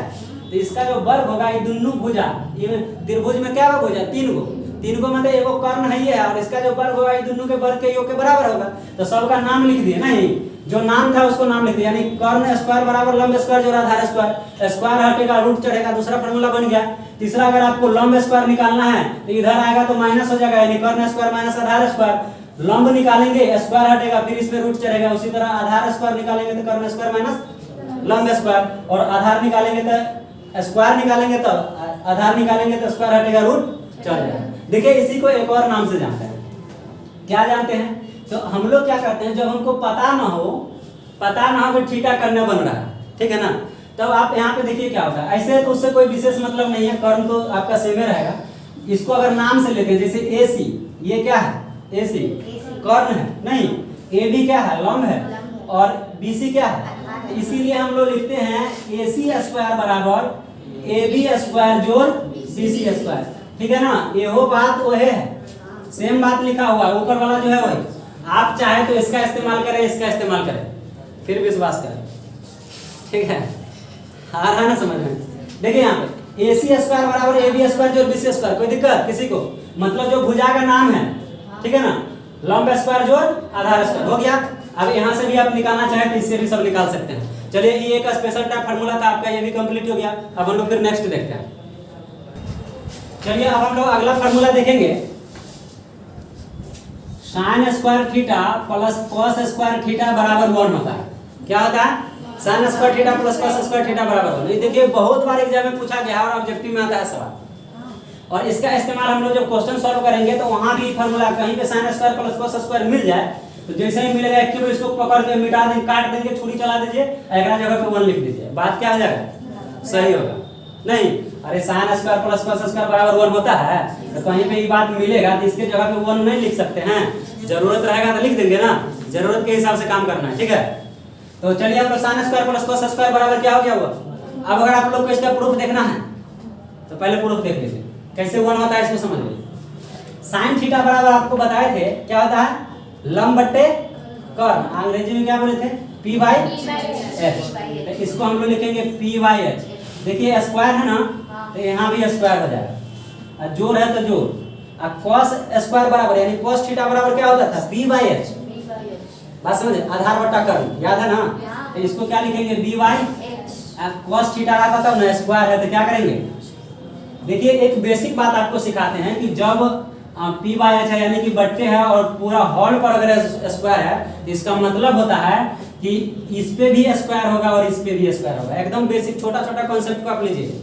तो इसका जो वर्ग होगा ये दोनों भुजा, ये त्रिभुज में क्या भुजा, तीन गो, तीन को मतलब एगो कर्ण है ये और इसका जो वर्ग होगा ये दोनों के वर्ग के योग के बराबर होगा, तो सबका नाम लिख दिए नहीं, जो नाम था उसको नाम लिख दिया, यानी कर्ण स्क्वायर बराबर लंब स्क्वायर जोड़ आधार स्क्वायर, स्क्वायर हटेगा रूट चढ़ेगा, दूसरा फार्मूला बन गया। तीसरा अगर आपको लंब स्क्वायर निकालना है तो इधर आएगा तो माइनस हो जाएगा, यानी कर्ण स्क्वायर माइनस आधार स्क्वायर, लंब निकालेंगे स्क्वायर हटेगा फिर इसमें रूट चढ़ेगा, उसी तरह आधार स्क्वायर निकालेंगे तो कर्ण स्क्वायर माइनस लंब स्क्वायर, और आधार निकालेंगे तो स्क्वायर निकालेंगे तो आधार निकालेंगे तो स्क्वायर हटेगा रूट चढ़ जाएगा। देखिए इसी को एक और नाम से जानते हैं, क्या जानते हैं, तो हम लोग क्या करते हैं जब हमको पता ना हो कि थीटा कर्ण बन रहा है, ठीक है ना, तब आप यहाँ पे देखिए क्या होता है, ऐसे तो उससे कोई विशेष मतलब नहीं है, कर्ण तो आपका सेम ही रहेगा। इसको अगर नाम से लेते हैं जैसे AC, ये क्या है AC कर्ण है नहीं, AB क्या है लंब है, और BC क्या है, इसीलिए हम लोग लिखते हैं AC स्क्वायर बराबर AB स्क्वायर जोड़ BC स्क्वायर, ठीक है ना, ये हो बात वो है, सेम बात लिखा हुआ है, ऊपर वाला जो है वही, आप चाहे तो इसका इस्तेमाल करें इसका इस्तेमाल करें फिर विश्वास करें, ठीक है, आ रहा है ना समझ में। देखिए यहाँ पे AC स्क्वायर बराबर AB स्क्वायर जोड़ BC स्क्वायर, कोई दिक्कत किसी को, मतलब जो भुजा का नाम है, ठीक है ना, लंब स्क्वायर जोड़ आधार स्क्वायर हो गया। अब यहाँ से भी आप निकालना चाहे तो इससे भी सब निकाल सकते हैं। चलिए ये एक स्पेशल टाइप फार्मूला था आपका, ये भी कंप्लीट हो गया। अब हम लोग फिर नेक्स्ट देखते हैं। चलिए अब हम लोग अगला फार्मूला देखेंगे, sine square theta plus cos square theta बराबर 1 होता है। क्या होता है, sine square theta plus cos square theta बराबर 1। ये देखिए बहुत बार एग्जाम में पूछा गया और ऑब्जेक्टिव में आता है सवाल, और इसका इस्तेमाल हम लोग जब क्वेश्चन सॉल्व करेंगे तो वहां भी फार्मूला कहीं पे sine square plus cos square मिल जाए तो जैसे ही मिलेगा एक किलो इसको पकड़ के मिटा देंगे, काट देंगे, छुरी चला दीजिए, अगला जगह पे 1 लिख दीजिए, बात क्या हो जाएगा, सही होगा नहीं। अरे sign square plus cos square बराबर 1 होता है तो कहीं पे ये बात मिलेगा तो इसके जगह पे 1 नहीं लिख सकते हैं, जरूरत रहेगा तो लिख देंगे ना, जरूरत के हिसाब से काम करना है, ठीक है। तो चलिए हम लोग sign square plus cos square बराबर क्या हो गया हुआ। अब अगर आप लोग को इसका प्रूफ देखना है तो पहले प्रूफ देख लीजिए कैसे 1 होता है, इसको समझ लीजिए। साइन थीटा बराबर आपको बताए थे क्या होता है, लंब बट्टे कर्ण, अंग्रेजी में क्या बोले थे P/H, तो इसको हम लोग लिखेंगे P/H। देखिए स्क्वायर है ना तो यहाँ भी स्क्वायर हो जाएगा, जोड़ है तो जोड़, अब cos स्क्वायर बराबर यानी cos थीटा बराबर क्या होता था P/H, बात समझे, आधार बट्टा कर्ण, याद है ना, तो इसको क्या लिखेंगे B/H। cos थीटा आता था ना स्क्वायर है तो क्या करेंगे, देखिए एक बेसिक बात आपको सिखाते हैं कि जब P/H है यानी कि बट्टे है और पूरा हॉल पर अगर स्क्वायर है तो इसका मतलब होता है कि इस पे भी स्क्वायर होगा और इस पे भी स्क्वायर होगा। एकदम बेसिक छोटा छोटा कॉन्सेप्ट को आप लीजिए,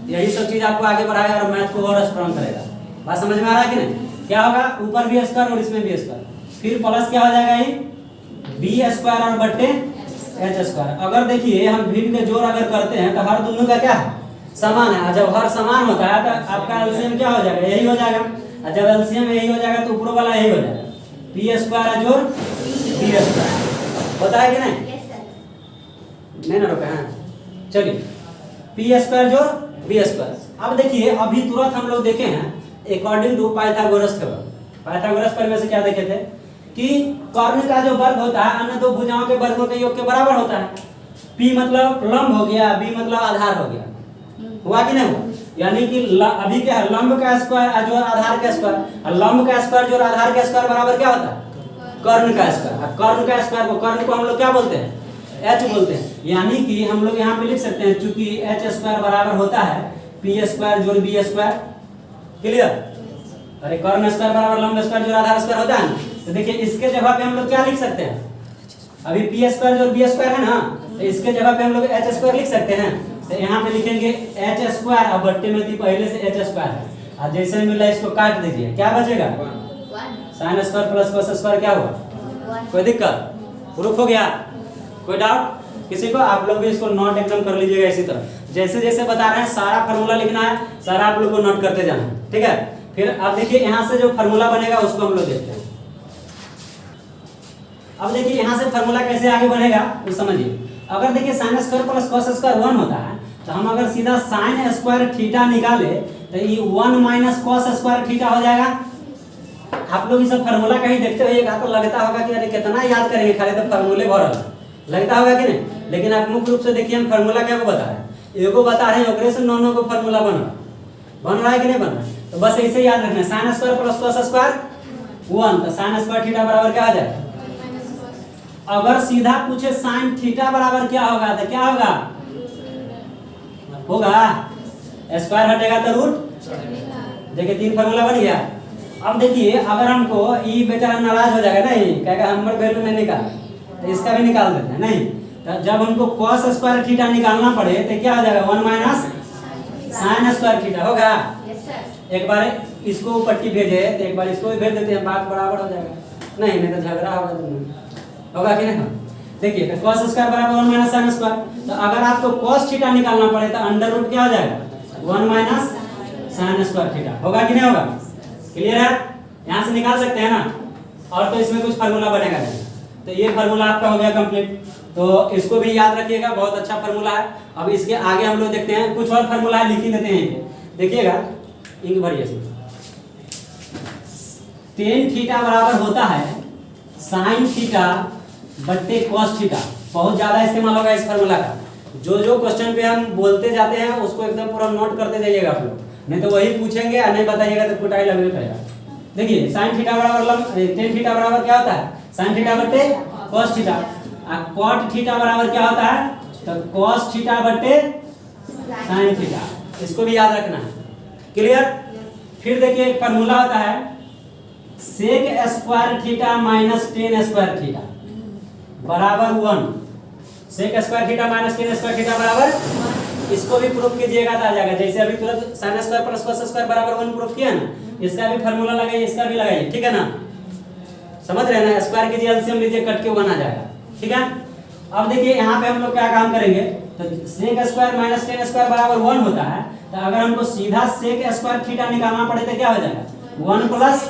यही सब चीज आपको आगे बढ़ाएगा और मैथ को और स्ट्रांग करेगा। बात समझ में आ रहा है कि नहीं, क्या होगा, ऊपर भी स्क्वायर और इसमें भी स्क्वायर, फिर प्लस क्या हो जाएगा ये B स्क्वायर और बट्टे H स्क्वायर। अगर देखिए हम भिन्न के जोड़ अगर करते हैं तो हर दोनों का क्या है, समान है, जब हर समान होता है तो आपका एलसीएम क्या हो जाएगा, यही हो जाएगा, और जब एलसीएम यही हो जाएगा तो ऊपर वाला यही हो जाएगा, P स्क्वायर जोड़ B स्क्वायर, होता है कि नहीं, नहीं ना रुके हैं। चलिए P स्क्वायर जोड़ B स्क्वायर। अब देखिए अभी तुरंत हम लोग देखे हैं according to Pythagoras theorem, Pythagoras पर में से क्या देखे थे कि कर्ण का जो वर्ग होता है अन्य दो भुजाओं के वर्गों के योग के बराबर होता है। P मतलब लंब हो गया, B मतलब आधार हो गया, हुआ कि नहीं हुआ, यानी कि अभी क्या है, लंब का स्क्वायर जो आधार का स्क्वायर, और लंब का स्क्वायर जो आधार का स्क्वायर बराबर क्या होता है, कर्ण का स्क्वायर। कर्ण का स्क्वायर को, कर्ण को हम लोग क्या बोलते हैं, H बोलते हैं, यानी कि हम लोग यहाँ पे लिख सकते हैं चूंकि H स्क्वायर बराबर होता है P स्क्वायर जोड़ B स्क्वायर, क्लियर। अरे कर्ण स्क्वायर बराबर लंब स्क्वायर जोड़ आधार स्क्वायर होता है, तो देखिए इसके जगह पे हम लोग क्या लिख सकते हैं, अभी P स्क्वायर जोड़ B स्क्वायर है ना, तो इसके जगह पे हम लोग H स्क्वायर लिख सकते हैं, तो यहाँ पे लिखेंगे H स्क्वायर, अब बट्टे में थी पहले से H स्क्वायर है, और जैसे मिला इसको काट दीजिए, क्या बचेगा, sign square plus cos square क्या हुआ, कोई दिक्कत, प्रूफ हो गया, कोई डाउट किसी को। आप लोग भी इसको नोट एकदम कर लीजिएगा, इसी तरह जैसे जैसे बता रहे हैं सारा फार्मूला लिखना है, सारा आप लोग को नोट करते जाना है, ठीक है। फिर अब देखिए यहाँ से जो फार्मूला बनेगा उसको हम लोग देखते हैं। अब देखिए यहाँ से फार्मूला कैसे आगे बढ़ेगा तो समझिए, अगर देखिए sine square plus cos square 1 होता है तो हम अगर सीधा साइन स्क्वायर थीटा निकाले तो ये 1 माइनस कॉस स्क्वायर थीटा हो जाएगा। आप लोग ये सब फार्मूला कहीं देखते होइएगा तो लगता होगा कि अरे कितना याद करेंगे, खाली तो फार्मूले भरल लगता होगा कि नहीं, लेकिन आप मुख्य रूप से देखिए हम फार्मूला क्या को बता रहे हैं, एगो बता रहे हैं, ओकरे से 9 को फार्मूला बन रहा है कि नहीं बन रहा है। तो बस ऐसे याद रखना है, sign square plus cos square 1, तो साइन स्क्वायर थीटा बराबर क्या आ जाए। अगर सीधा पूछे साइन थीटा बराबर क्या होगा तो क्या होगा, स्क्वायर हटेगा तो रूट। देखिए 3 फार्मूला बन गया। अब देखिए अगर हमको ये बेचारा नाराज हो जाएगा, नहीं कहेगा नंबर वैल्यू नहीं निकाल, तो इसका भी निकाल देते हैं। नहीं तो जब हमको कॉस स्क्वायर थीटा निकालना पड़े तो क्या हो जाएगा, 1 माइनस साइन स्क्वायर थीटा होगा। एक बार इसको पट्टी भेजे तो एक बार इसको भी भेज देते हैं, बात बराबर हो जाएगा। नहीं तो झगड़ा होगा कि नहीं। देखिए तो cos स्क्वायर बराबर 1 माइनस साइन स्क्वायर, तो अगर आपको cos थीटा निकालना पड़े तो अंडर रूट क्या हो जाएगा, 1 माइनस साइन स्क्वायर थीटा होगा कि नहीं होगा। क्लियर है, यहाँ से निकाल सकते हैं ना। और तो इसमें कुछ फार्मूला बनेगा नहीं। तो ये फार्मूला आपका हो गया कंप्लीट, तो इसको भी याद रखिएगा, बहुत अच्छा फार्मूला है। अब इसके आगे हम लोग देखते हैं, कुछ और फार्मूला लिख ही देते हैं। देखिएगा इंक भरिए से, टेन थीटा बराबर होता है साइन थीटा बट्टे कॉस थीटा। बहुत ज्यादा इस्तेमाल होगा इस फार्मूला का। जो जो क्वेश्चन पे हम बोलते जाते हैं उसको एकदम पूरा नोट करते जाइएगा आप लोग, नहीं तो वही पूछेंगे और नहीं बताइएगा तो कुटाई लगने पड़ेगा। देखिए साइन थीटा बराबर टेन थीटा बराबर क्या होता है, साइन थीटा बट्टे कॉस थीटा। और कॉट थीटा बराबर क्या होता है, तो कॉस थीटा बट्टे साइन थीटा। इसको भी याद रखना है। क्लियर। फिर देखिए एक फार्मूला होता है sec square theta minus tan square theta बराबर 1। Sec square theta minus tan square theta बराबर, इसको भी प्रूफ कीजिएगा तो आ जाएगा। जैसे अभी तुरंत sign square plus cos square बराबर 1 प्रूफ किया ना, इसका भी फार्मूला लगाइए, इसका भी लगाइए, ठीक है ना। समझ रहे हैं ना, स्क्वायर कीजिए एलसीएम लीजिए, कट के 1 आ जाएगा, ठीक है। अब देखिए यहाँ पे हम लोग क्या काम करेंगे, तो sec square minus tan square बराबर 1 होता है। तो अगर हमको सीधा सेक स्क्वायर थीटा निकालना पड़े तो क्या हो जाएगा, 1 प्लस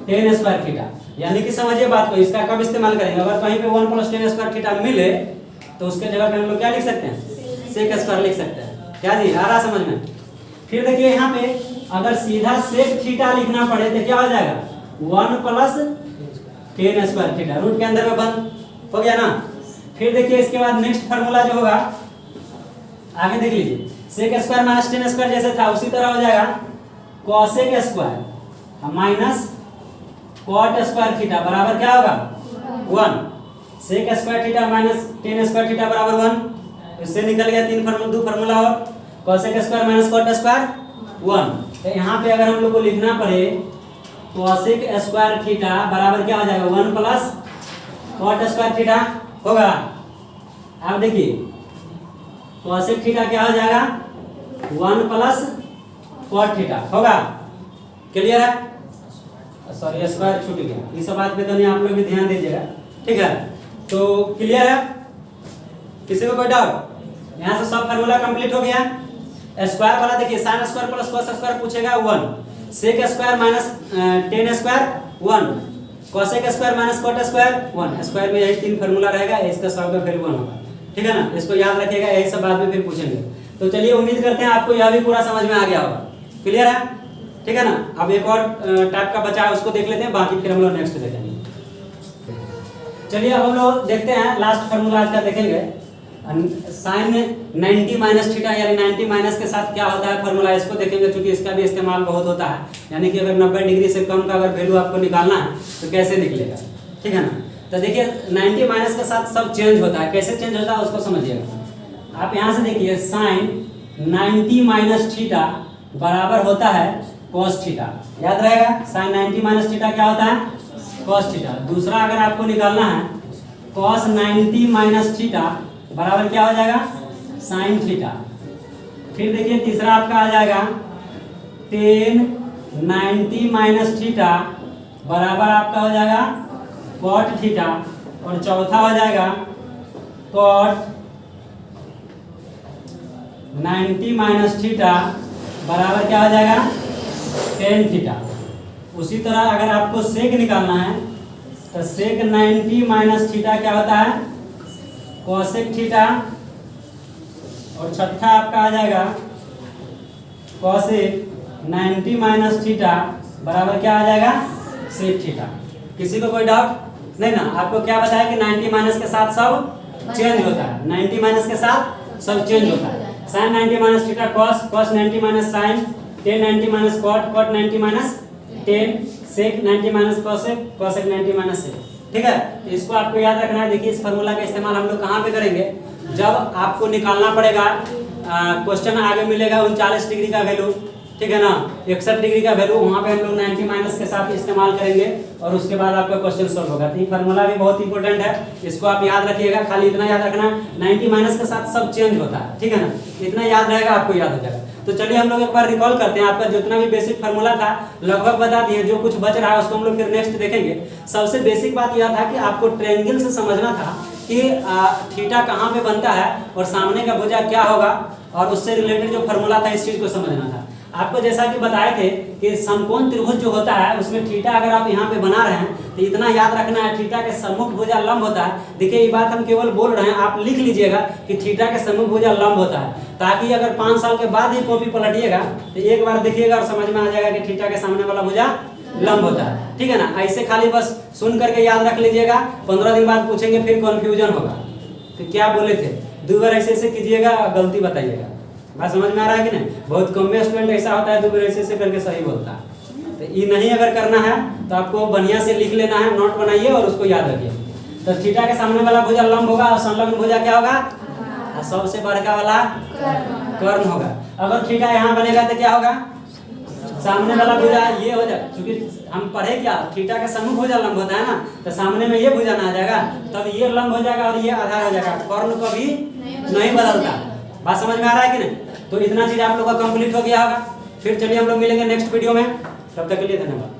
टेन स्क्वायर थीटा। यानी कि समझिए बात को, इसका कब इस्तेमाल करेंगे, अगर कहीं पे 1 प्लस टेन स्क्वायर थीटा मिले तो उसके जगह पे हम लोग क्या लिख सकते हैं, सेक स्क्वायर लिख सकते हैं। क्या जी, आ रहा समझ में। फिर देखिए यहाँ पे अगर सीधा सेक थीटा लिखना पड़े तो क्या हो जाएगा, 1 plus tan square theta, root के अंदर में बंद हो गया ना। फिर देखिए इसके बाद नेक्स्ट फार्मूला जो होगा, आगे देख लीजिए, sec square minus tan square जैसे था उसी तरह हो जाएगा cosec square minus cot square theta बराबर क्या होगा, 1। Sec square theta minus tan square theta बराबर 1, इससे निकल गया 2 फार्मूला और cosec square minus cot square 1। तो यहाँ पे अगर हम लोग को लिखना पड़े कॉसेक स्क्वायर थीटा बराबर क्या हो जाएगा, 1 प्लस कॉट स्क्वायर थीटा होगा। अब देखिए कॉसेक थीटा क्या हो जाएगा, 1 प्लस कॉट थीटा होगा। क्लियर है, सॉरी स्क्वायर छूट गया, इस बात पे तो नहीं, आप लोग भी ध्यान दीजिएगा, ठीक है। तो क्लियर है, किसी को कोई डाउट। यहाँ से सब फार्मूला कंप्लीट हो गया। स्क्वायर वाला देखिए sine square plus cos square पूछेगा 1, sec square minus tan square 1, cosec square minus cot square 1। Square में यही 3 फार्मूला रहेगा, इसका सब का वैल्यू 1 होगा, ठीक है ना। इसको याद रखिएगा, यही सब बाद में फिर पूछेंगे। तो चलिए उम्मीद करते हैं आपको यह भी पूरा समझ में आ गया होगा। क्लियर है, ठीक है ना। अब एक और टाइप का बचा है, उसको देख लेते हैं, बाकी फिर हम लोग नेक्स्ट देखेंगे। चलिए अब हम लोग देखते हैं लास्ट फार्मूला आज का देखेंगे, साइन 90 माइनस थीटा यानी 90 माइनस के साथ क्या होता है फार्मूला, इसको देखेंगे, क्योंकि इसका भी इस्तेमाल बहुत होता है। यानी कि अगर 90 डिग्री से कम का अगर वैल्यू आपको निकालना है तो कैसे निकलेगा, ठीक है ना। तो देखिए 90 माइनस के साथ सब चेंज होता है, कैसे चेंज होता है उसको समझिएगा। आप यहाँ से देखिए साइन 90 माइनस थीटा बराबर होता है कॉस थीटा, याद रहेगा। साइन 90 माइनस थीटा क्या होता है, कॉस थीटा। दूसरा अगर आपको निकालना है कॉस 90 माइनस थीटा बराबर क्या हो जाएगा, साइन थीटा। फिर देखिए तीसरा आपका आ जाएगा टेन 90 माइनस थीटा बराबर आपका हो जाएगा कॉट थीटा। और चौथा हो जाएगा कॉट 90 माइनस थीटा बराबर क्या हो जाएगा, टेन थीटा। उसी तरह अगर आपको सेक निकालना है तो सेक 90 माइनस थीटा क्या होता है, कॉसेक थीटा। और छठा आपका आ जाएगा कॉसेक 90 माइनस थीटा बराबर क्या आ जाएगा, सेक थीटा। किसी को कोई डाउट नहीं ना। आपको क्या बताया कि 90 माइनस के साथ सब चेंज होता है, 90 माइनस के साथ सब चेंज होता है। Sine 90 minus theta cos, cos 90 minus sine, tan 90 minus cot, cot 90 minus tan, sec 90 minus cosec, cosec 90 minus sec. ठीक है, तो इसको आपको याद रखना है। देखिए इस फार्मूला का इस्तेमाल हम लोग कहाँ पे करेंगे, जब आपको निकालना पड़ेगा क्वेश्चन आगे मिलेगा 39 डिग्री का वैल्यू, ठीक है ना, 61 डिग्री का वैल्यू, वहाँ पे हम लोग 90 माइनस के साथ इस्तेमाल करेंगे और उसके बाद आपका क्वेश्चन सॉल्व होगा। तो ये फार्मूला भी बहुत इंपॉर्टेंट है, इसको आप याद रखिएगा। खाली इतना याद रखना 90 माइनस के साथ सब चेंज होता है, ठीक है ना, इतना याद रहेगा आपको याद हो जाएगा। तो चलिए हम लोग एक बार रिकॉल करते हैं। आपका जितना भी बेसिक फार्मूला था लगभग बता दिए, जो कुछ बच रहा है उसको हम लोग फिर नेक्स्ट देखेंगे। सबसे बेसिक बात यह था कि आपको ट्रायंगल से समझना था कि थीटा कहाँ पे बनता है और सामने का भुजा क्या होगा, और उससे रिलेटेड जो फार्मूला था इस चीज को समझना था। आपको जैसा कि बताए थे कि समकोण त्रिभुज जो होता है उसमें थीटा अगर आप यहाँ पे बना रहे हैं तो इतना याद रखना है, थीटा के सम्मुख भुजा लंब होता है। देखिए ये बात हम केवल बोल रहे हैं, आप लिख लीजिएगा कि थीटा के सम्मुख भुजा लंब होता है, ताकि अगर 5 साल के बाद ही कॉपी पलटिएगा तो एक बार देखिएगा और समझ में आ जाएगा कि थीटा के सामने वाला भुजा लंब होता है, ठीक है ना। ऐसे खाली बस सुन करके याद रख लीजिएगा, 15 दिन बाद पूछेंगे फिर कन्फ्यूजन होगा तो क्या बोले थे, 2 बार ऐसे कीजिएगा, गलती बताइएगा। बात समझ में आ रहा है कि नहीं। बहुत कम में स्टूडेंट ऐसा होता है 2 बार ऐसे करके सही बोलता है। तो ये नहीं अगर करना है तो आपको बढ़िया से लिख लेना है, नोट बनाइए और उसको याद रखिए। तो थीटा के सामने वाला भुजा लंब होगा और संलग्न भुजा क्या होगा, सबसे बड़का वाला कर्ण होगा। अगर थीटा यहाँ बनेगा तो क्या होगा, सामने वाला भुजा ये हो जाएगा, क्योंकि हम पढ़े क्या थीटा के सम्मुख भुजा लंब होता है ना, तो सामने में ये भुजा ना आ जाएगा, तब ये लंब हो जाएगा और ये आधार हो जाएगा। कर्ण कभी नहीं बदलता। बात समझ में आ रहा है कि नहीं। तो इतना चीज आप लोग का कंप्लीट हो गया होगा। फिर चलिए हम लोग मिलेंगे नेक्स्ट वीडियो में, तब तक के लिए धन्यवाद।